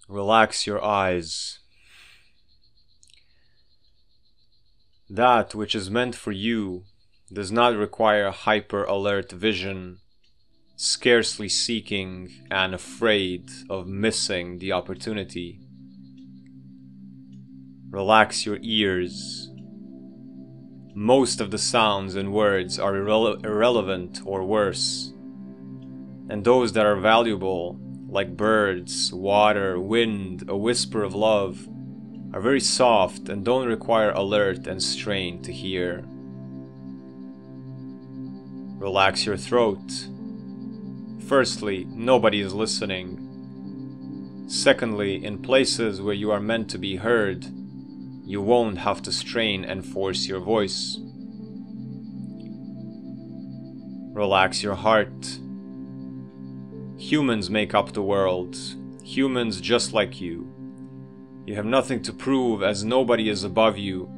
Relax your eyes. That which is meant for you does not require hyper-alert vision, scarcely seeking and afraid of missing the opportunity. Relax your ears. Most of the sounds and words are irrelevant or worse, and those that are valuable, like birds, water, wind, a whisper of love, are very soft and don't require alert and strain to hear. Relax your throat. Firstly, nobody is listening. Secondly, in places where you are meant to be heard, you won't have to strain and force your voice. Relax your heart. Humans make up the world. Humans just like you. You have nothing to prove, as nobody is above you,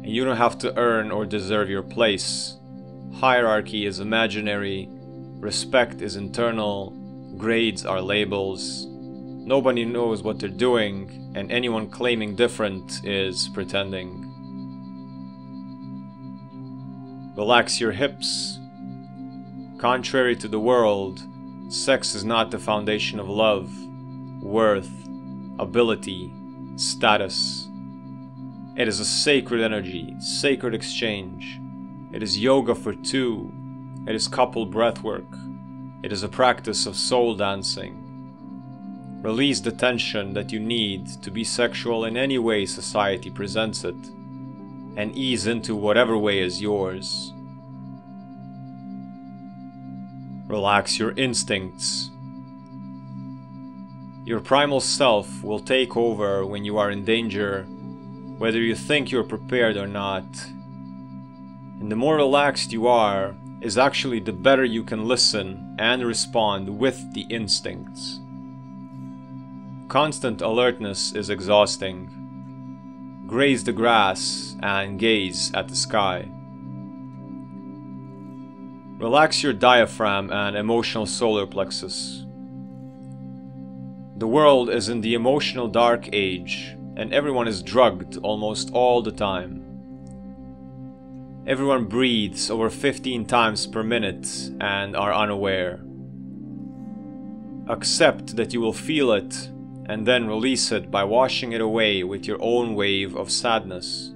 and you don't have to earn or deserve your place. Hierarchy is imaginary, respect is internal, grades are labels. Nobody knows what they're doing, and anyone claiming different is pretending. Relax your hips. Contrary to the world, sex is not the foundation of love, worth, ability, status. It is a sacred energy, sacred exchange. It is yoga for two. It is couple breathwork. It is a practice of soul dancing. Release the tension that you need to be sexual in any way society presents it, and ease into whatever way is yours. Relax your instincts. Your primal self will take over when you are in danger, whether you think you're prepared or not. And the more relaxed you are, is actually the better you can listen and respond with the instincts. Constant alertness is exhausting. Graze the grass and gaze at the sky. Relax your diaphragm and emotional solar plexus. The world is in the emotional dark age, and everyone is drugged almost all the time. Everyone breathes over 15 times per minute and are unaware. Accept that you will feel it and then release it by washing it away with your own wave of sadness.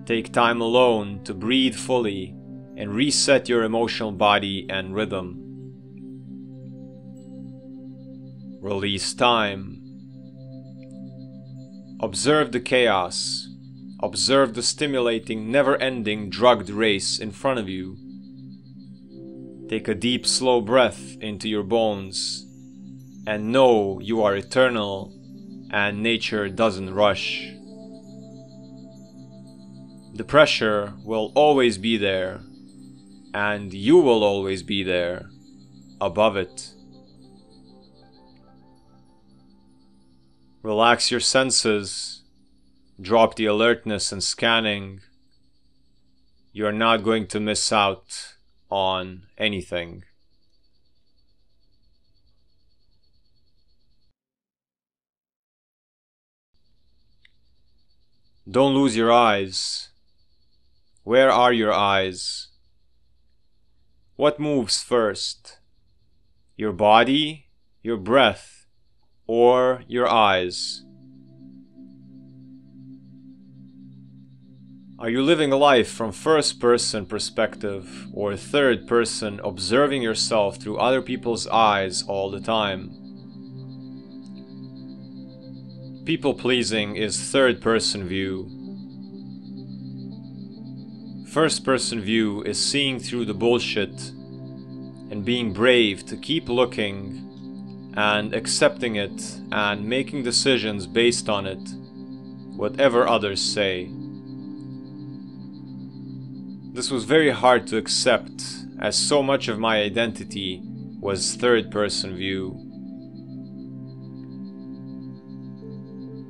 Take time alone to breathe fully and reset your emotional body and rhythm. Release time. Observe the chaos. Observe the stimulating, never-ending drugged race in front of you. Take a deep, slow breath into your bones and know you are eternal and nature doesn't rush. The pressure will always be there, and you will always be there, above it. Relax your senses. Drop the alertness and scanning. You are not going to miss out on anything. Don't lose your eyes. Where are your eyes? What moves first? Your body, your breath, or your eyes? Are you living a life from first-person perspective or third-person, observing yourself through other people's eyes all the time? People-pleasing is third-person view. First-person view is seeing through the bullshit and being brave to keep looking and accepting it and making decisions based on it, whatever others say. This was very hard to accept, as so much of my identity was third-person view.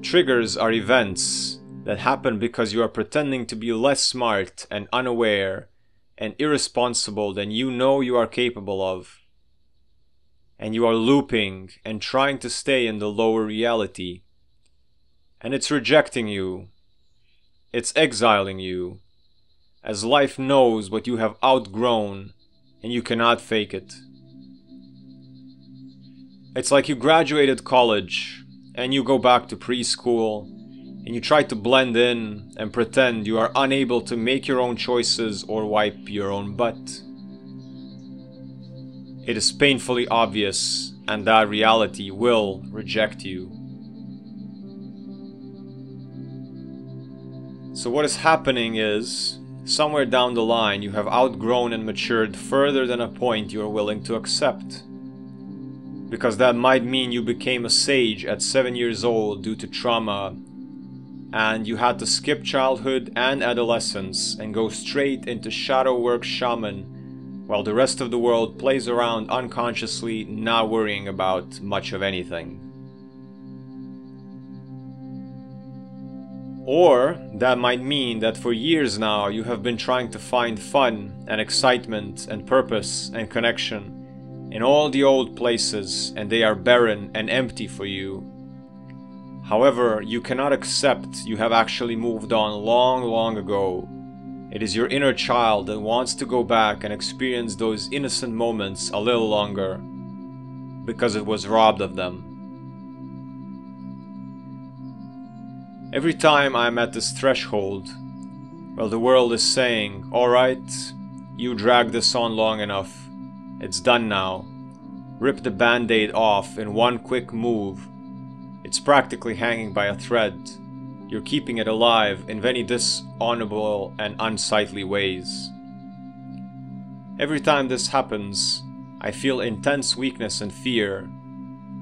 Triggers are events that happen because you are pretending to be less smart and unaware and irresponsible than you know you are capable of. and you are looping and trying to stay in the lower reality. And it's rejecting you. It's exiling you, as life knows what you have outgrown and you cannot fake it. It's like you graduated college and you go back to preschool and you try to blend in and pretend you are unable to make your own choices or wipe your own butt. It is painfully obvious, and that reality will reject you. So what is happening is, somewhere down the line you have outgrown and matured further than a point you are willing to accept. Because that might mean you became a sage at 7 years old due to trauma, and you had to skip childhood and adolescence and go straight into shadow work shaman, while the rest of the world plays around unconsciously, not worrying about much of anything. Or that might mean that for years now you have been trying to find fun and excitement and purpose and connection in all the old places, and they are barren and empty for you. However, you cannot accept you have actually moved on long ago. It is your inner child that wants to go back and experience those innocent moments a little longer, because it was robbed of them. Every time I am at this threshold, well, the world is saying, alright, you dragged this on long enough. It's done now. Rip the band-aid off in one quick move. It's practically hanging by a thread. You're keeping it alive in many dishonorable and unsightly ways. Every time this happens, I feel intense weakness and fear,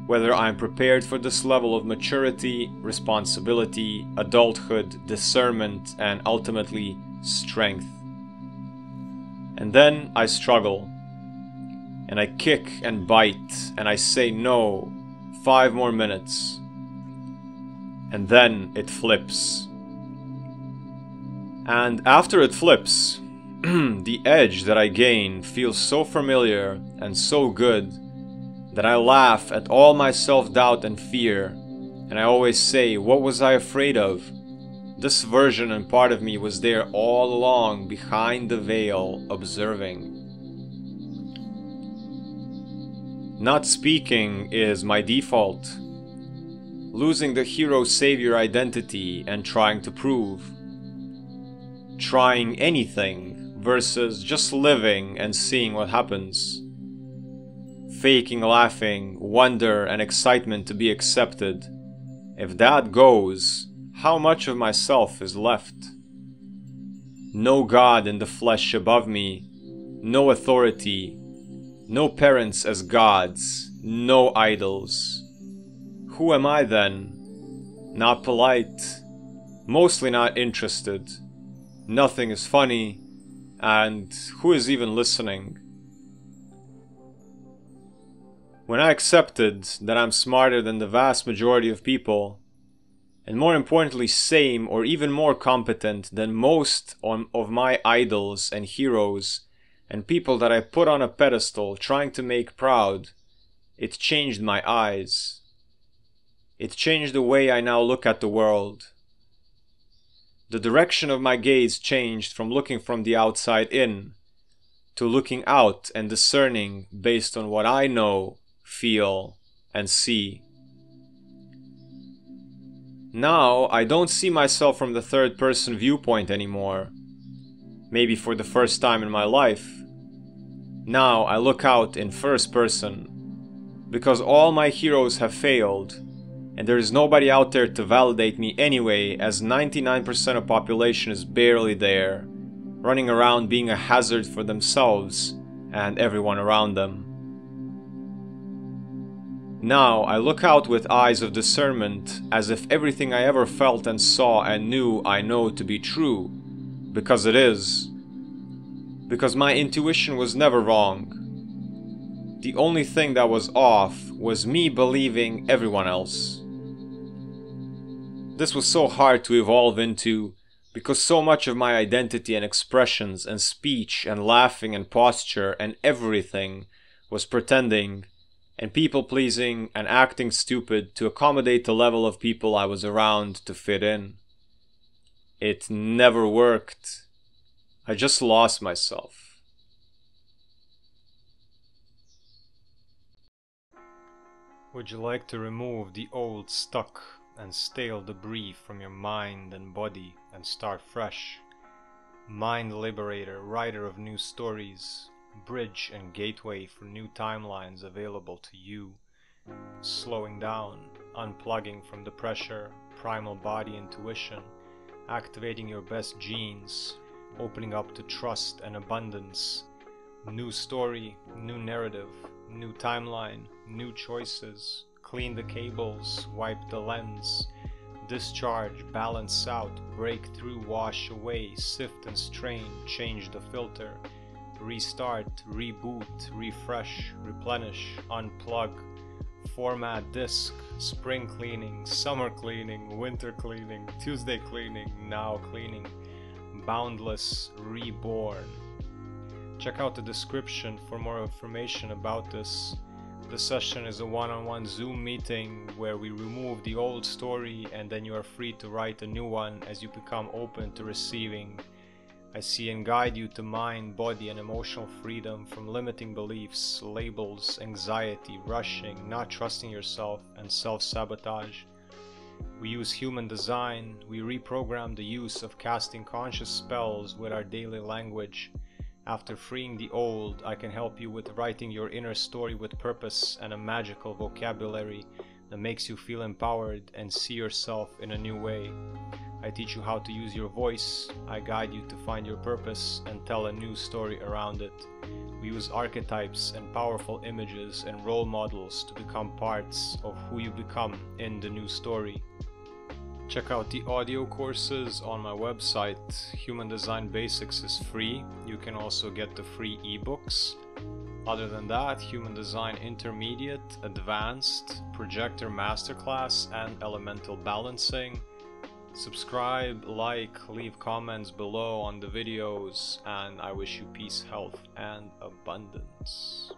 whether I'm prepared for this level of maturity, responsibility, adulthood, discernment, and ultimately strength. And then I struggle, and I kick and bite, and I say no, 5 more minutes. And then it flips. And after it flips, the edge that I gain feels so familiar and so good that I laugh at all my self-doubt and fear, and I always say, what was I afraid of? This version and part of me was there all along, behind the veil, observing. Not speaking is my default. Losing the hero-savior identity and trying to prove. Trying anything versus just living and seeing what happens. Faking laughing, wonder and excitement to be accepted. If that goes, how much of myself is left? No God in the flesh above me, no authority, no parents as gods, no idols. Who am I then? Not polite, mostly not interested, nothing is funny, and who is even listening? When I accepted that I'm smarter than the vast majority of people, and more importantly same or even more competent than most of my idols and heroes and people that I put on a pedestal trying to make proud, it changed my eyes. It changed the way I now look at the world. The direction of my gaze changed from looking from the outside in to looking out and discerning based on what I know, feel, and see. Now, I don't see myself from the third-person viewpoint anymore, maybe for the first time in my life. Now I look out in first person, because all my heroes have failed, and there is nobody out there to validate me anyway, as 99% of population is barely there, running around being a hazard for themselves and everyone around them. Now I look out with eyes of discernment, as if everything I ever felt and saw and knew I know to be true, because it is. Because my intuition was never wrong. The only thing that was off was me believing everyone else. This was so hard to evolve into, because so much of my identity and expressions and speech and laughing and posture and everything was pretending and people pleasing and acting stupid to accommodate the level of people I was around to fit in. It never worked. I just lost myself. Would you like to remove the old, stuck, and stale debris from your mind and body and start fresh? Mind liberator, writer of new stories, bridge and gateway for new timelines available to you. Slowing down, unplugging from the pressure, primal body intuition, activating your best genes, opening up to trust and abundance. New story, new narrative, new timeline, new choices. Clean the cables, wipe the lens, discharge, balance out, break through, wash away, sift and strain, change the filter, restart, reboot, refresh, replenish, unplug, format disk, spring cleaning, summer cleaning, winter cleaning, Tuesday cleaning, now cleaning, boundless, reborn. Check out the description for more information about this. The session is a one-on-one Zoom meeting where we remove the old story and then you are free to write a new one as you become open to receiving. I see and guide you to mind, body and emotional freedom from limiting beliefs, labels, anxiety, rushing, not trusting yourself and self-sabotage. We use human design. We reprogram the use of casting conscious spells with our daily language. After freeing the old, I can help you with writing your inner story with purpose and a magical vocabulary that makes you feel empowered and see yourself in a new way. I teach you how to use your voice. I guide you to find your purpose and tell a new story around it. We use archetypes and powerful images and role models to become parts of who you become in the new story. Check out the audio courses on my website. Human Design Basics is free. You can also get the free ebooks. Other than that, Human Design Intermediate, Advanced, Projector Masterclass, and Elemental Balancing. Subscribe, like, leave comments below on the videos, and I wish you peace, health, and abundance.